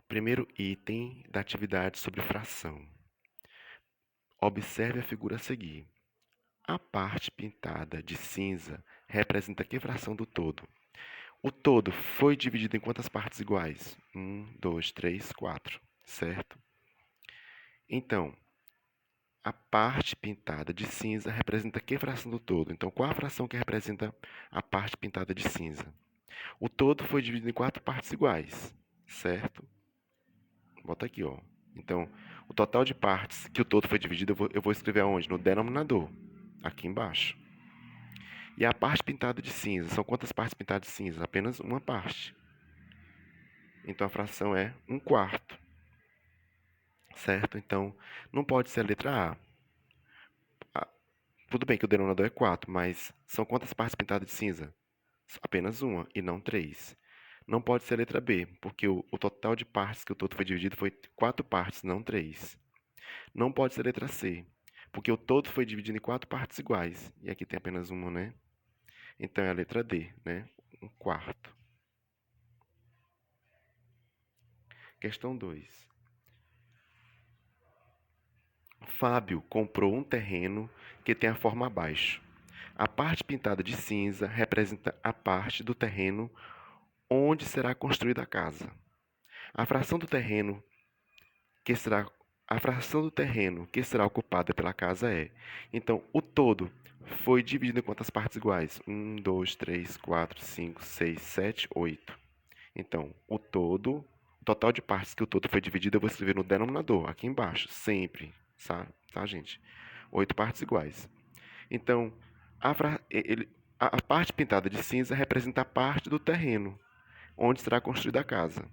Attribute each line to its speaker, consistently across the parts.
Speaker 1: Primeiro item da atividade sobre fração. Observe a figura a seguir. A parte pintada de cinza representa que fração do todo? O todo foi dividido em quantas partes iguais? 1, 2, 3, 4, certo? Então, a parte pintada de cinza representa que fração do todo? Então, qual a fração que representa a parte pintada de cinza? O todo foi dividido em 4 partes iguais, certo? Bota aqui, ó. Então, o total de partes que o todo foi dividido, eu vou escrever aonde? No denominador, aqui embaixo. E a parte pintada de cinza, são quantas partes pintadas de cinza? Apenas uma parte. Então, a fração é 1/4, certo? Então, não pode ser a letra A. Tudo bem que o denominador é 4, mas são quantas partes pintadas de cinza? Apenas uma, e não 3. Não pode ser a letra B, porque o total de partes que o todo foi dividido foi 4 partes, não 3. Não pode ser a letra C, porque o todo foi dividido em 4 partes iguais. E aqui tem apenas uma, né? Então é a letra D, né? 1/4. Questão 2. Fábio comprou um terreno que tem a forma abaixo. A parte pintada de cinza representa a parte do terreno onde será construída a casa. A fração do terreno que será a fração do terreno que será ocupada pela casa é. Então, o todo foi dividido em quantas partes iguais? 1, 2, 3, 4, 5, 6, 7, 8. Então, o total de partes que o todo foi dividido, eu vou escrever no denominador, aqui embaixo, sempre, tá, gente? 8 partes iguais. Então, a parte pintada de cinza representa a parte do terreno onde será construída a casa.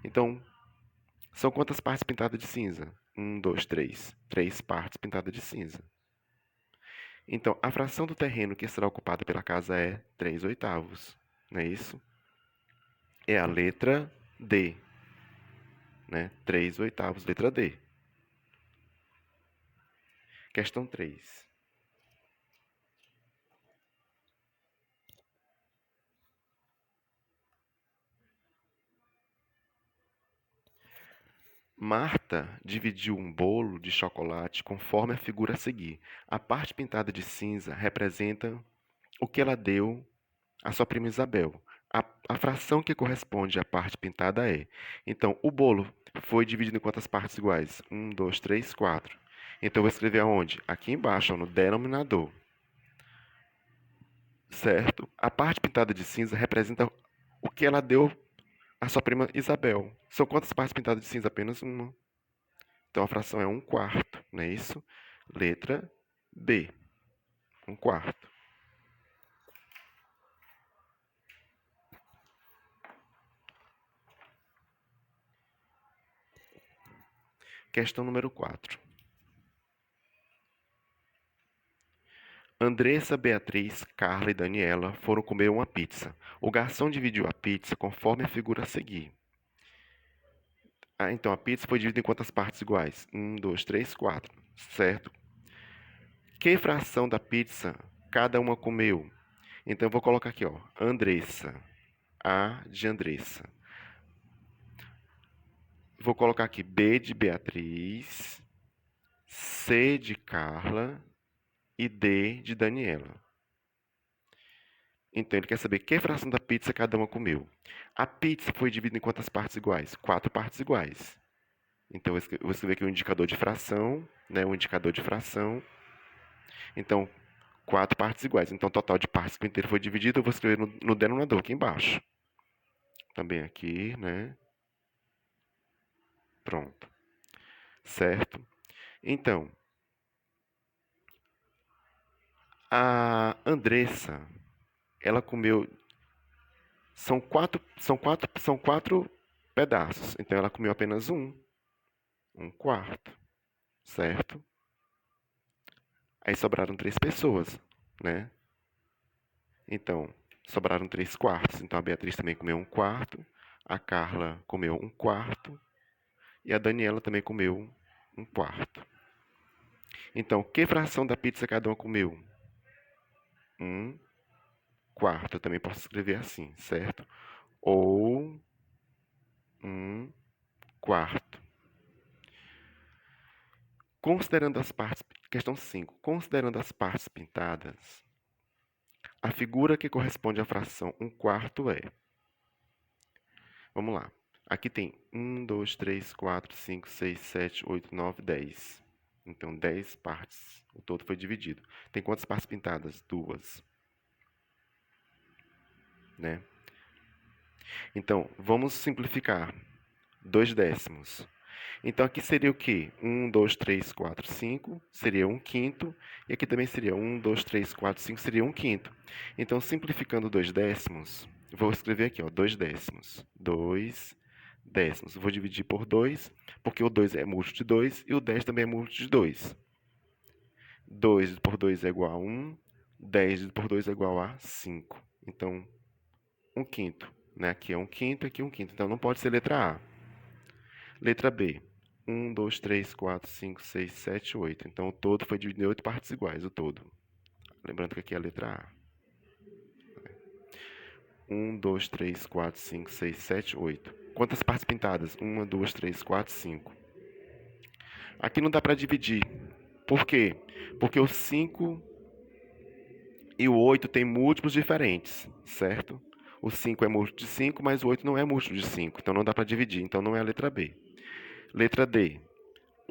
Speaker 1: Então, são quantas partes pintadas de cinza? 1, 2, 3. 3 partes pintadas de cinza. Então, a fração do terreno que será ocupada pela casa é 3/8. Não é isso? É a letra D. Né? 3/8, letra D. Questão 3. Marta dividiu um bolo de chocolate conforme a figura a seguir. A parte pintada de cinza representa o que ela deu à sua prima Isabel. A fração que corresponde à parte pintada é. Então, o bolo foi dividido em quantas partes iguais? 1, 2, 3, 4. Então, eu vou escrever aonde? Aqui embaixo, ó, no denominador. Certo? A parte pintada de cinza representa o que ela deu à sua prima Isabel. São quantas partes pintadas de cinza? Apenas uma. Então, a fração é 1/4, não é isso? Letra B, 1/4. Questão número 4. Andressa, Beatriz, Carla e Daniela foram comer uma pizza. O garçom dividiu a pizza conforme a figura a seguir. Então a pizza foi dividida em quantas partes iguais? 1, 2, 3, 4. Certo? Que fração da pizza cada uma comeu? Então eu vou colocar aqui, ó, Andressa. A de Andressa. Vou colocar aqui B de Beatriz, C de Carla e D de Daniela. Então, ele quer saber que fração da pizza cada uma comeu. A pizza foi dividida em quantas partes iguais? 4 partes iguais. Então, eu vou escrever aqui um indicador de fração, né? Um indicador de fração. Então, 4 partes iguais. Então, o total de partes que o inteiro foi dividido, eu vou escrever no denominador aqui embaixo. Também aqui, né? Pronto. Certo? Então, a Andressa, ela comeu. São quatro pedaços. Então, ela comeu apenas um. 1/4. Certo? Aí sobraram 3 pessoas, né? Então, sobraram 3/4. Então, a Beatriz também comeu 1/4, a Carla comeu 1/4 e a Daniela também comeu 1/4. Então, que fração da pizza cada uma comeu? 1/4. Eu também posso escrever assim, certo? Ou 1/4. quarto. Considerando as partes, questão 5. Considerando as partes pintadas, a figura que corresponde à fração 1/4 é... Vamos lá. Aqui tem 1, 2, 3, 4, 5, 6, 7, 8, 9, 10. Então, 10 partes. O todo foi dividido. Tem quantas partes pintadas? 2. Né? Então, vamos simplificar. 2/10. Então, aqui seria o quê? 1, 2, 3, 4, 5, seria 1/5. E aqui também seria 1, 2, 3, 4, 5, seria 1/5. Então, simplificando 2/10, vou escrever aqui, ó, 2/10. 2/10. Vou dividir por 2, porque o 2 é múltiplo de 2 e o 10 também é múltiplo de 2. 2 por 2 é igual a 1, 10 por 2 é igual a 5. Então, 1/5. Né? Aqui é 1/5, aqui é 1/5. Então, não pode ser letra A. Letra B. 1, 2, 3, 4, 5, 6, 7, 8. Então, o todo foi dividido em 8 partes iguais, o todo. Lembrando que aqui é a letra A. 1, 2, 3, 4, 5, 6, 7, 8. Quantas partes pintadas? 1, 2, 3, 4, 5. Aqui não dá para dividir. Por quê? Porque o 5 e o 8 têm múltiplos diferentes, certo? O 5 é múltiplo de 5, mas o 8 não é múltiplo de 5. Então, não dá para dividir. Então, não é a letra B. Letra D.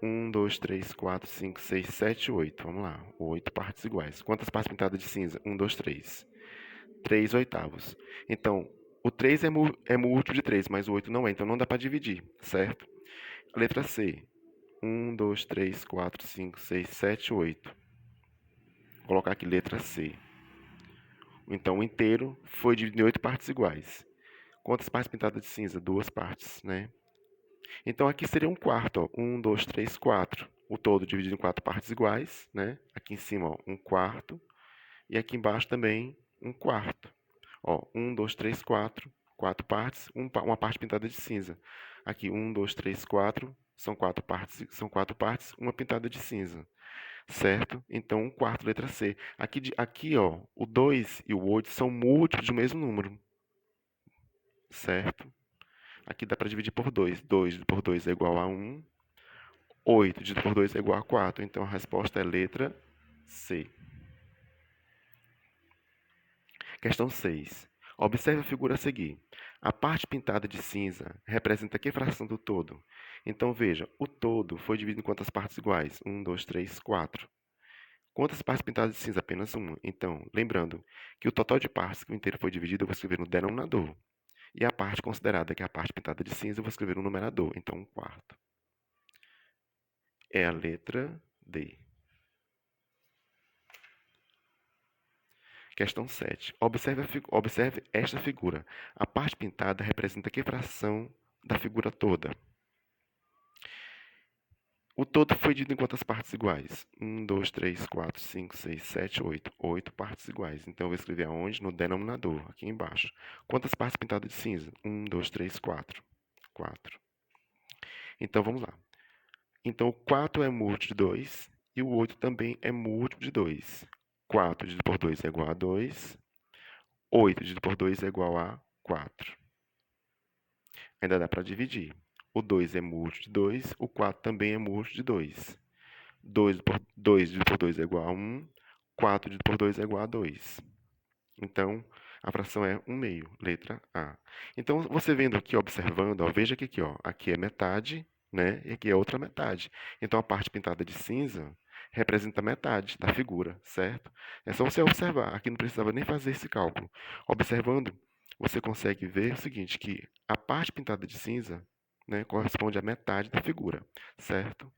Speaker 1: 1, 2, 3, 4, 5, 6, 7, 8. Vamos lá. 8 partes iguais. Quantas partes pintadas de cinza? 1, 2, 3. 3/8. Então, o 3 é múltiplo de 3, mas o 8 não é. Então, não dá para dividir, certo? Letra C. 1, 2, 3, 4, 5, 6, 7, 8. Vou colocar aqui letra C. Então, o inteiro foi dividido em 8 partes iguais. Quantas partes pintadas de cinza? 2 partes, né? Então, aqui seria 1/4. Ó. 1, 2, 3, 4. O todo dividido em 4 partes iguais, né? Aqui em cima, ó, 1/4. E aqui embaixo também 1/4. Ó, 1, 2, 3, 4. 4 partes, uma parte pintada de cinza. Aqui, 1, 2, 3, 4. São 4 partes, uma pintada de cinza. Certo? Então, 1/4, letra C. Aqui, ó, o 2 e o 8 são múltiplos do mesmo número. Certo? Aqui dá para dividir por 2. 2 dividido por 2 é igual a 1. 8 dividido por 2 é igual a 4. Então, a resposta é letra C. Questão 6. Observe a figura a seguir. A parte pintada de cinza representa que fração do todo? Então, veja, o todo foi dividido em quantas partes iguais? 1, 2, 3, 4. Quantas partes pintadas de cinza? Apenas uma. Então, lembrando que o total de partes que o inteiro foi dividido, eu vou escrever no denominador. E a parte considerada, que é a parte pintada de cinza, eu vou escrever no numerador. Então, 1/4. É a letra D. Questão 7. Observe esta figura. A parte pintada representa que fração da figura toda? O todo foi dividido em quantas partes iguais? 1, 2, 3, 4, 5, 6, 7, 8. 8 partes iguais. Então, eu vou escrever aonde? No denominador, aqui embaixo. Quantas partes pintadas de cinza? 1, 2, 3, 4. 4. Então, vamos lá. Então, o 4 é múltiplo de 2 e o 8 também é múltiplo de 2. 4 dividido por 2 é igual a 2. 8 dividido por 2 é igual a 4. Ainda dá para dividir. O 2 é múltiplo de 2, o 4 também é múltiplo de 2. 2 dividido por 2 é igual a 1. 4 dividido por 2 é igual a 2. Então, a fração é 1/2, letra A. Então, você vendo aqui, observando, ó, veja que aqui, ó, aqui é metade, né? E aqui é outra metade. Então, a parte pintada de cinza representa metade da figura, certo? É só você observar. Aqui não precisava nem fazer esse cálculo. Observando, você consegue ver o seguinte, que a parte pintada de cinza, né, corresponde à metade da figura, certo?